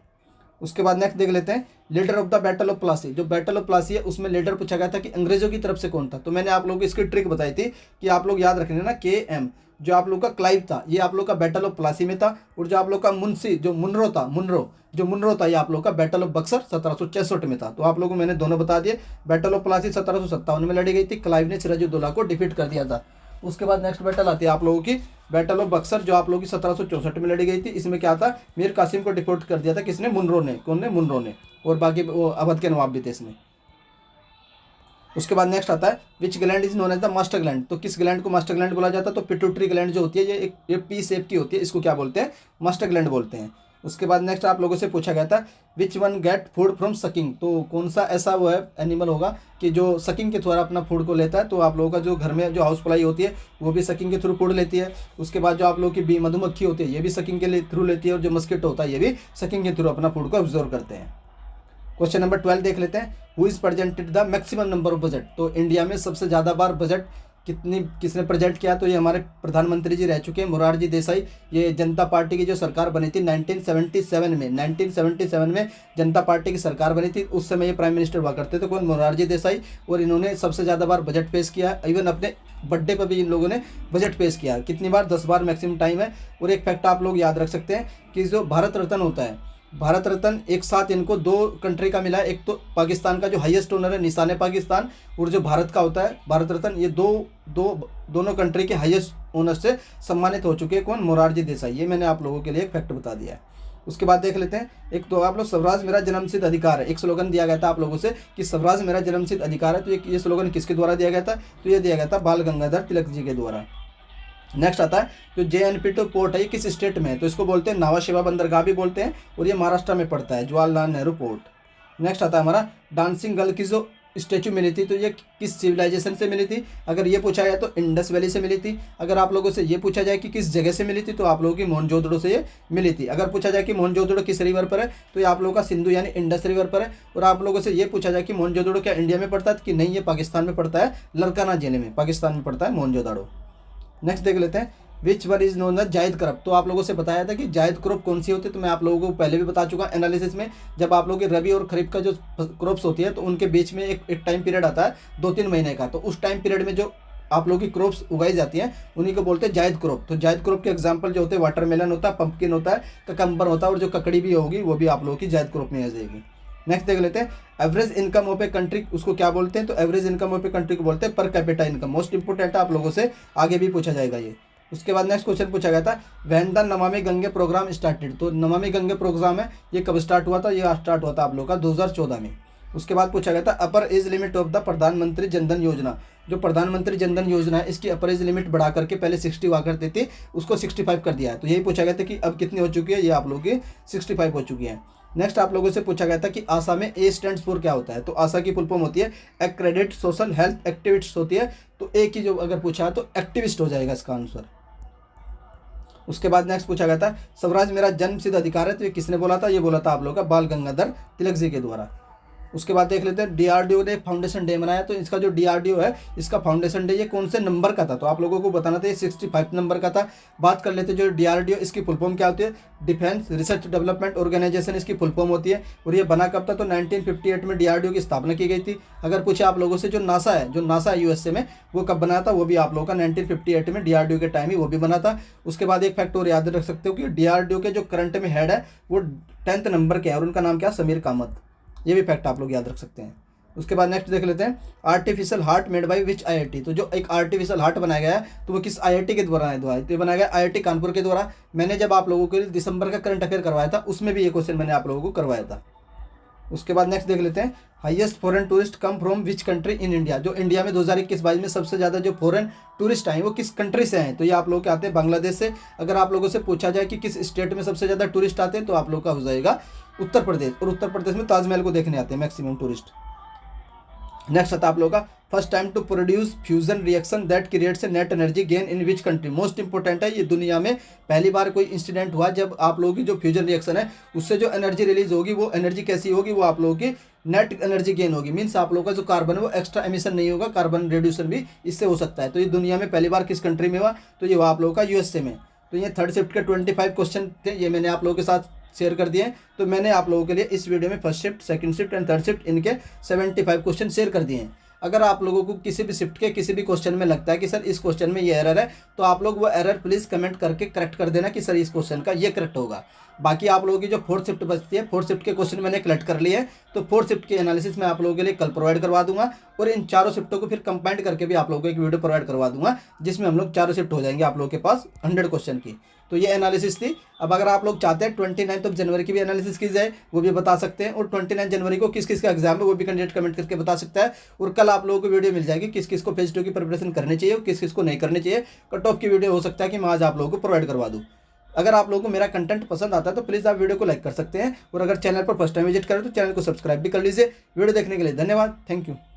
A: उसके बाद नेक्स्ट देख लेते हैं leader of the battle of Plassey. जो बैटल ऑफ प्लासी है उसमें लीडर पूछा गया था कि अंग्रेजों की तरफ से कौन था, तो मैंने आप लोगों को इसकी ट्रिक बताई थी कि आप लोग याद रखने ना, KM जो आप लोग का क्लाइव था, ये आप लोग का बैटल ऑफ प्लासी में था। और जो आप लोग का मुंशी जो मुनरो था, मुनरो था, ये आप लोग का बैटल ऑफ बक्सर 1766 में था। तो आप लोगों को मैंने दोनों बता दिए। बैटल ऑफ प्लासी 1757 में लड़ी गई थी, क्लाइव ने सिराजुद्दौला को डिफीट कर दिया था। उसके बाद नेक्स्ट बैटल आती है आप लोगों की बैटल ऑफ बक्सर, जो आप लोगों की 1764 में लड़ी गई थी। इसमें क्या था, मीर कासिम को डिफीट कर दिया था किसने, मुनरो ने। कौन ने, मुनरो ने। और बाकी वो अवध के नवाब भी थे इसमें। उसके बाद नेक्स्ट आता है which gland is known as the master gland. तो किस ग्लैंड को मास्टर ग्लैंड बोला जाता है, तो पिट्यूटरी ग्लैंड जो होती है ये पी शेप की होती है, इसको क्या बोलते हैं, मास्टर ग्लैंड बोलते हैं। उसके बाद नेक्स्ट आप लोगों से पूछा गया था which one get food from sucking. तो कौन सा ऐसा वो है एनिमल होगा कि जो सकिंग के द्वारा अपना फूड को लेता है। तो आप लोगों का जो घर में जो हाउस फ्लाई होती है वो भी सकिंग के थ्रू फूड लेती है। उसके बाद जो आप लोगों की बी मधुमक्खी होती है ये भी सकिंग के थ्रू लेती है। और जो मस्किटो होता है ये भी सकिंग के थ्रू अपना फूड को ऑब्जर्व करते हैं। क्वेश्चन नंबर 12 देख लेते हैं, who is presented the maximum number of budget. तो इंडिया में सबसे ज़्यादा बार बजट किसने प्रेजेंट किया, तो ये हमारे प्रधानमंत्री जी रह चुके हैं, मोरारजी देसाई। ये जनता पार्टी की जो सरकार बनी थी 1977 में जनता पार्टी की सरकार बनी थी। उस समय ये प्राइम मिनिस्टर हुआ करते थे, कौन, मोरारजी देसाई। और इन्होंने सबसे ज़्यादा बार बजट पेश किया। इवन अपने बर्थडे पर भी इन लोगों ने बजट पेश किया। कितनी बार, 10 बार मैक्सिमम टाइम है। और एक फैक्ट आप लोग याद रख सकते हैं कि जो भारत रत्न होता है, भारत रत्न एक साथ इनको 2 कंट्री का मिला है। एक तो पाकिस्तान का जो हाईएस्ट ओनर है निशान पाकिस्तान, और जो भारत का होता है भारत रत्न, ये दोनों कंट्री के हाईएस्ट ओनर से सम्मानित हो चुके हैं। कौन, मोरारजी देसाई। ये मैंने आप लोगों के लिए एक फैक्ट बता दिया है। उसके बाद देख लेते हैं, एक तो आप लोग स्वराज मेरा जन्मसिद्ध अधिकार है। एक स्लोगन दिया गया था आप लोगों से कि स्वराज मेरा जन्मसिद्ध अधिकार है। तो ये स्लोगन किसके द्वारा दिया गया था, तो ये दिया गया था बाल गंगाधर तिलक जी के द्वारा। नेक्स्ट आता है जो JNPT पोर्ट है ये किस स्टेट में है, तो इसको बोलते हैं नावा शिवा बंदरगाह भी बोलते हैं। और ये महाराष्ट्र में पड़ता है, जवाहरलाल नेहरू पोर्ट। नेक्स्ट आता है हमारा डांसिंग गर्ल की जो स्टैचू मिली थी, तो ये किस सिविलाइजेशन से मिली थी। अगर ये पूछा जाए तो इंडस वैली से मिली थी। अगर आप लोगों से ये पूछा जाए कि किस जगह से मिली थी, तो आप लोगों की मोहनजोदड़ो से ये मिली थी। अगर पूछा जाए कि मोहनजोदड़ो किस रिवर पर है, तो ये आप लोगों का सिंधु यानी इंडस रिवर पर है। और आप लोगों से ये पूछा जाए कि मोहनजोदड़ो क्या इंडिया में पड़ता है, कि नहीं, ये पाकिस्तान में पड़ता है, लरकाना जिले में पाकिस्तान में पड़ता है मोहनजोदड़ो। नेक्स्ट देख लेते हैं which one is known the जायद क्रॉप। तो आप लोगों से बताया था कि जायद क्रॉप कौन सी होती है, तो मैं आप लोगों को पहले भी बता चुका एनालिसिस में। जब आप लोगों की रबी और खरीफ का जो क्रॉप्स होती है, तो उनके बीच में एक टाइम पीरियड आता है 2-3 महीने का। तो उस टाइम पीरियड में जो आप लोगों की क्रॉप्स उगाई जाती हैं उन्हीं को बोलते हैं जायद क्रॉप। तो जायद क्रॉप के एग्जाम्पल जो होते हैं वाटरमेलन होता है, पंपकिन होता है, ककम्बर होता है, और जो ककड़ी भी होगी वो भी आप लोगों की जायद क्रॉप में आ जाएगी। नेक्स्ट देख लेते हैं average income of a country, उसको क्या बोलते हैं, तो average income of a country को बोलते हैं per capita income. Most important है, आप लोगों से आगे भी पूछा जाएगा ये। उसके बाद नेक्स्ट क्वेश्चन पूछा गया था when the Namami Gange programme started. तो नमामि गंगे प्रोग्राम है ये कब स्टार्ट हुआ था, ये स्टार्ट हुआ था आप लोग का 2014 में। उसके बाद पूछा गया था अपर एज लिमिट ऑफ द प्रधानमंत्री जनधन योजना। जो प्रधानमंत्री जनधन योजना है इसकी अपर एज लिमिट बढ़ा करके पहले 60 हुआ करती थी, उसको 65 कर दिया है। तो यही पूछा गया था कि अब कितनी हो चुकी है, ये आप लोगों की 65 हो चुकी है। नेक्स्ट आप लोगों से पूछा गया था कि आशा में ए स्टैंड्स फॉर क्या होता है। तो आशा की फुल फॉर्म होती है एक्रेडिट सोशल हेल्थ एक्टिविस्ट होती है। तो ए की जो अगर पूछा है तो एक्टिविस्ट हो जाएगा इसका आंसर। उसके बाद नेक्स्ट पूछा गया था स्वराज मेरा जन्मसिद्ध अधिकार है। तो ये किसने बोला था, ये बोला था आप लोगों का बाल गंगाधर तिलक जी के द्वारा। उसके बाद देख लेते हैं DRDO ने फाउंडेशन डे मनाया। तो इसका जो DRDO है इसका फाउंडेशन डे ये कौन से नंबर का था, तो आप लोगों को बताना था, ये 65 नंबर का था। बात कर लेते हैं जो DRDO इसकी फुल फॉर्म क्या होती है, डिफेंस रिसर्च डेवलपमेंट ऑर्गेनाइजेशन इसकी फुल फॉर्म होती है। और ये बना कब था, तो 1958 में DRDO की स्थापना की गई थी। अगर पूछे आप लोगों से जो नासा है, जो नासा USA में, वो कब बना था, वो भी आप लोगों का 1958 में DRDO के टाइम ही वो भी बना था। उसके बाद एक फैक्ट और याद रख सकते हो कि DRDO के जो करंट में हेड है वो 10th नंबर के है और उनका नाम क्या, समीर कामत। ये भी फैक्ट आप लोग याद रख सकते हैं। उसके बाद नेक्स्ट देख लेते हैं, artificial heart made by which IIT. तो जो एक आर्टिफिशियल हार्ट बनाया गया है तो वो किस आईआईटी के द्वारा है, तो बनाया गया आईआईटी कानपुर के द्वारा। मैंने जब आप लोगों के लिए दिसंबर का करंट अफेयर करवाया था उसमें भी ये क्वेश्चन मैंने आप लोगों को करवाया था। उसके बाद नेक्स्ट देख लेते हैं, highest foreign tourist come from which country in India. जो इंडिया में 2021-22 में सबसे ज़्यादा जो फॉरेन टूरिस्ट आए वो किस कंट्री से हैं, तो ये आप लोग के आते हैं बांग्लादेश से। अगर आप लोगों से पूछा जाए कि किस स्टेट में सबसे ज़्यादा टूरिस्ट आते हैं तो आप लोग का हो जाएगा उत्तर प्रदेश, और उत्तर प्रदेश में ताजमहल को देखने आते हैं मैक्सिमम टूरिस्ट। नेक्स्ट आता है आप लोगों का, first time to produce fusion reaction that creates a net energy gain in which country. Most important है, ये दुनिया में पहली बार कोई इंसिडेंट हुआ जब आप लोगों की जो फ्यूजन रिएक्शन है उससे जो एनर्जी रिलीज होगी वो एनर्जी कैसी होगी, वो आप लोगों की नेट एनर्जी गेन होगी। मीन्स आप लोगों का जो कार्बन है वो एक्स्ट्रा एमिशन नहीं होगा, कार्बन रिड्यूसन भी इससे हो सकता है। तो ये दुनिया में पहली बार किस कंट्री में हुआ, तो ये हुआ आप लोगों का यूएसए में। तो ये थर्ड शिफ्ट के 25 क्वेश्चन थे, ये मैंने आप लोगों के साथ शेयर कर दिए। तो मैंने आप लोगों के लिए इस वीडियो में first shift, second shift and third shift इनके 75 क्वेश्चन शेयर कर दिए हैं। अगर आप लोगों को किसी भी शिफ्ट के किसी भी क्वेश्चन में लगता है कि सर इस क्वेश्चन में ये एरर है, तो आप लोग वो एरर प्लीज़ कमेंट करके करेक्ट कर देना कि सर इस क्वेश्चन का ये करेक्ट होगा। बाकी आप लोगों की जो फोर्थ शिफ्ट बचती है, फोर्थ शिफ्ट के क्वेश्चन मैंने कलेक्ट कर लिए हैं, तो फोर्थ शिफ्ट की एनालिसिस मैं आप लोगों के लिए कल प्रोवाइड करवा दूंगा, और इन चारों शिफ्टों को फिर कंबाइंड करके भी आप लोगों को एक वीडियो प्रोवाइड करवा दूंगा जिसमें हम लोग चारों शिफ्ट हो जाएंगे आप लोगों के पास 100 क्वेश्चन की। तो ये एनालिसिस थी। अब अगर आप लोग चाहते हैं 29 जनवरी की भी एनालिसिस की जाए वो भी बता सकते हैं, और 29 जनवरी को किस किस का एग्जाम है वो भी कैंडिडेट कमेंट करके बता सकता है। और कल आप लोगों को वीडियो मिल जाएगी किस किस को फेज 2 की प्रिपरेशन करनी चाहिए और किस किस को नहीं करनी चाहिए। कट ऑफ की वीडियो हो सकता है कि मैं आज आप लोगों को प्रोवाइड करवा दूँ। अगर आप लोगों को मेरा कंटेंट पसंद आता है तो प्लीज़ आप वीडियो को लाइक कर सकते हैं, और अगर चैनल पर फर्स्ट टाइम विजिट करें तो चैनल को सब्सक्राइब भी कर लीजिए। वीडियो देखने के लिए धन्यवाद, थैंक यू।